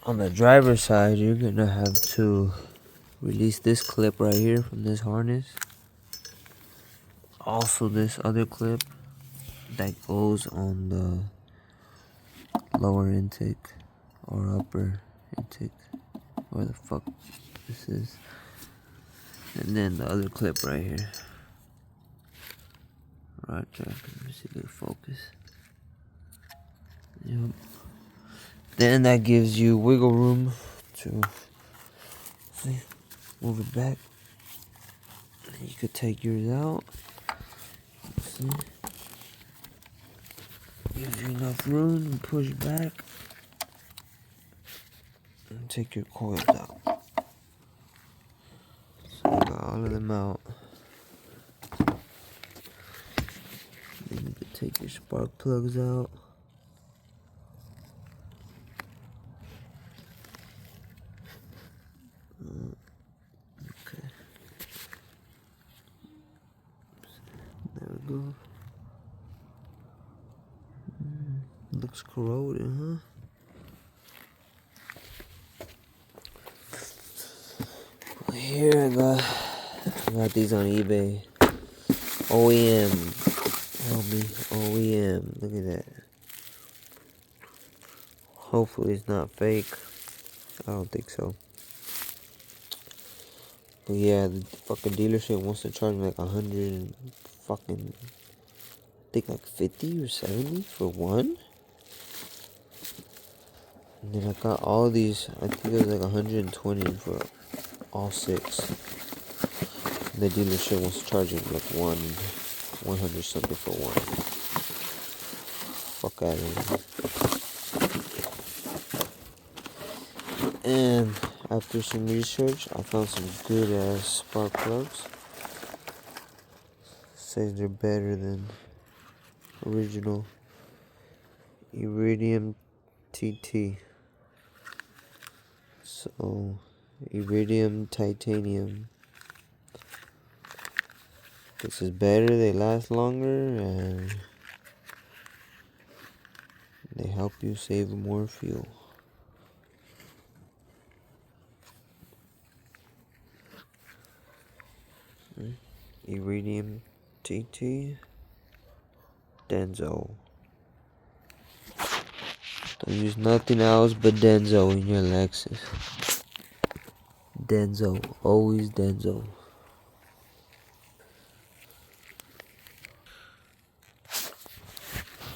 On the driver's side, you're gonna have to release this clip right here from this harness. Also this other clip that goes on the lower intake or upper intake, where the fuck this is. And then the other clip right here. Right, let me see if it focus. Yep. Then that gives you wiggle room to see, move it back. You could take yours out. See? Gives you enough room to push back and take your coils out. So you got all of them out. Then you could take your spark plugs out. Okay. There we go. Looks corroded, huh? Here I got these on eBay. OEM. Help me. OEM. Look at that. Hopefully it's not fake. I don't think so. But yeah, the fucking dealership wants to charge me like 100 and fucking, I think like 50 or 70 for one. And then I got all these, I think it was like 120 for all 6. The dealership wants to charge me like 100 something for one. Fuck out of here. And after some research, I found some good ass spark plugs. Says they're better than original iridium TT. So iridium titanium. This is better, they last longer, and they help you save more fuel. Iridium TT Denso. Don't use nothing else but Denso in your Lexus. Denso, always Denso.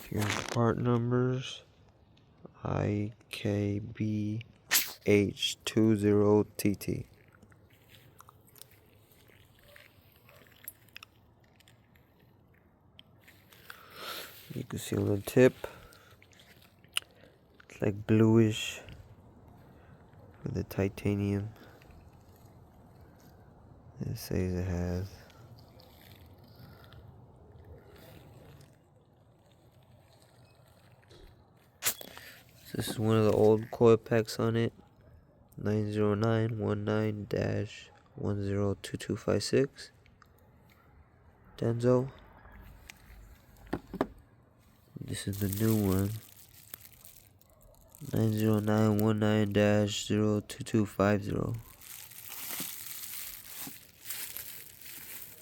Here's part numbers. IKBH20TT. You can see on the tip, it's like bluish with the titanium. It says it has. This is one of the old coil packs on it. 90919-102256. Denso. This is the new one. 90919-02250.